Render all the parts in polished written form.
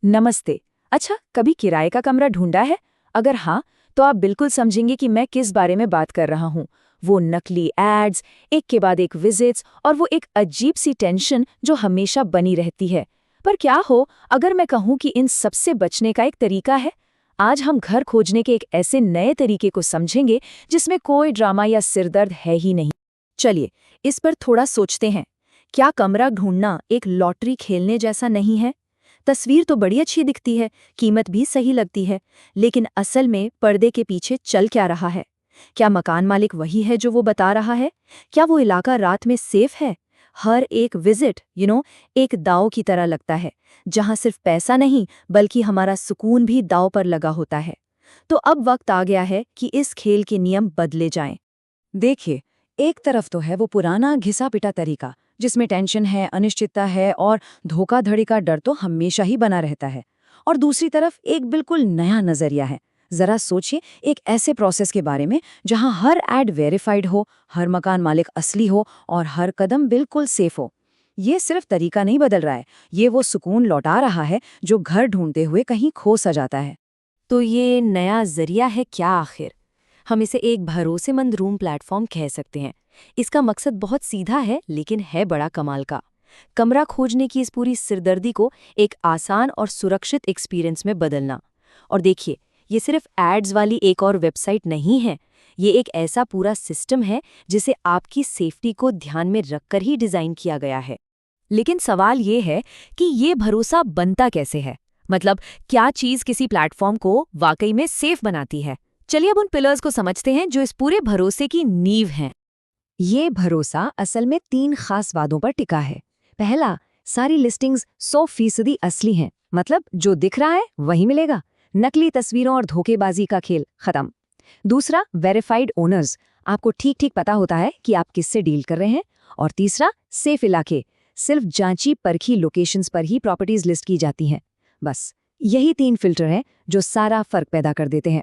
नमस्ते। अच्छा, कभी किराए का कमरा ढूंढा है? अगर हाँ, तो आप बिल्कुल समझेंगे कि मैं किस बारे में बात कर रहा हूँ। वो नकली एड्स, एक के बाद एक विजिट्स और वो एक अजीब सी टेंशन जो हमेशा बनी रहती है। पर क्या हो अगर मैं कहूँ कि इन सबसे बचने का एक तरीका है? आज हम घर खोजने के एक ऐसे नए तरीके को समझेंगे जिसमें कोई ड्रामा या सिरदर्द है ही नहीं। चलिए, इस पर थोड़ा सोचते हैं। क्या कमरा ढूंढना एक लॉटरी खेलने जैसा नहीं है? तस्वीर तो बड़ी अच्छी दिखती है, कीमत भी सही लगती है, लेकिन असल में पर्दे के पीछे चल क्या रहा है? क्या मकान मालिक वही है जो वो बता रहा है? क्या वो इलाका रात में सेफ है? हर एक विजिट एक दांव की तरह लगता है, जहां सिर्फ पैसा नहीं बल्कि हमारा सुकून भी दांव पर लगा होता है। तो अब वक्त आ गया है कि इस खेल के नियम बदले जाएं। देखिए, एक तरफ तो है वो पुराना घिसा-पिटा तरीका, जिसमें टेंशन है, अनिश्चितता है और धोखाधड़ी का डर तो हमेशा ही बना रहता है। और दूसरी तरफ एक बिल्कुल नया नजरिया है। जरा सोचिए एक ऐसे प्रोसेस के बारे में जहां हर एड वेरीफाइड हो, हर मकान मालिक असली हो और हर कदम बिल्कुल सेफ हो। ये सिर्फ तरीका नहीं बदल रहा है, ये वो सुकून लौटा रहा है जो घर ढूंढते हुए कहीं खो सा जाता है। तो ये नया जरिया है क्या आखिर? हम इसे एक भरोसेमंद रूम प्लेटफॉर्म कह सकते हैं। इसका मकसद बहुत सीधा है लेकिन है बड़ा कमाल का। कमरा खोजने की इस पूरी सिरदर्दी को एक आसान और सुरक्षित एक्सपीरियंस में बदलना। और देखिए, ये सिर्फ एड्स वाली एक और वेबसाइट नहीं है। ये एक ऐसा पूरा सिस्टम है जिसे आपकी सेफ्टी को ध्यान में रखकर ही डिज़ाइन किया गया है। लेकिन सवाल ये है कि ये भरोसा बनता कैसे है? मतलब, क्या चीज़ किसी प्लेटफॉर्म को वाकई में सेफ बनाती है? चलिए अब उन पिलर्स को समझते हैं जो इस पूरे भरोसे की नींव हैं। ये भरोसा असल में 3 खास वादों पर टिका है। पहला, सारी लिस्टिंग्स 100% असली हैं, मतलब जो दिख रहा है वही मिलेगा। नकली तस्वीरों और धोखेबाजी का खेल खत्म। दूसरा, वेरीफाइड ओनर्स, आपको ठीक ठीक पता होता है कि आप किससे डील कर रहे हैं। और तीसरा, सेफ इलाके, सिर्फ जांची परखी लोकेशंस पर ही प्रॉपर्टीज लिस्ट की जाती हैं। बस यही 3 फिल्टर हैं जो सारा फर्क पैदा कर देते हैं।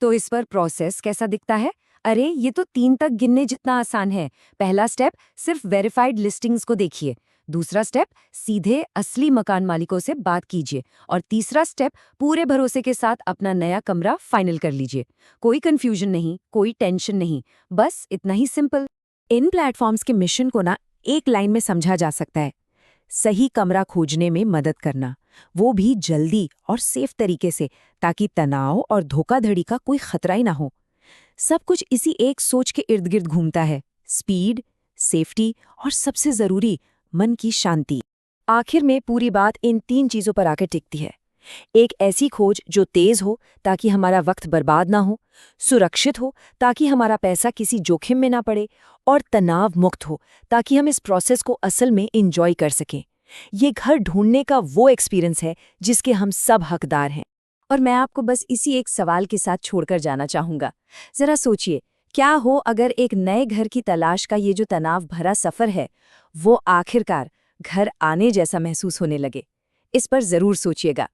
तो इस पर प्रोसेस कैसा दिखता है? अरे, ये तो 3 तक गिनने जितना आसान है। पहला स्टेप, सिर्फ वेरीफाइड लिस्टिंग्स को देखिए। दूसरा स्टेप, सीधे असली मकान मालिकों से बात कीजिए। और तीसरा स्टेप, पूरे भरोसे के साथ अपना नया कमरा फाइनल कर लीजिए। कोई कंफ्यूजन नहीं, कोई टेंशन नहीं, बस इतना ही सिंपल। इन प्लेटफॉर्म्स के मिशन को ना एक लाइन में समझा जा सकता है: सही कमरा खोजने में मदद करना, वो भी जल्दी और सेफ तरीके से, ताकि तनाव और धोखाधड़ी का कोई खतरा ही ना हो। सब कुछ इसी एक सोच के इर्द गिर्द घूमता है: स्पीड, सेफ्टी और सबसे जरूरी, मन की शांति। आखिर में पूरी बात इन 3 चीजों पर आकर टिकती है। एक ऐसी खोज जो तेज हो ताकि हमारा वक्त बर्बाद ना हो, सुरक्षित हो ताकि हमारा पैसा किसी जोखिम में ना पड़े, और तनाव मुक्त हो ताकि हम इस प्रोसेस को असल में एंजॉय कर सकें। ये घर ढूंढने का वो एक्सपीरियंस है जिसके हम सब हकदार हैं। और मैं आपको बस इसी एक सवाल के साथ छोड़कर जाना चाहूंगा। जरा सोचिए, क्या हो अगर एक नए घर की तलाश का ये जो तनाव भरा सफर है, वो आखिरकार घर आने जैसा महसूस होने लगे? इस पर जरूर सोचिएगा।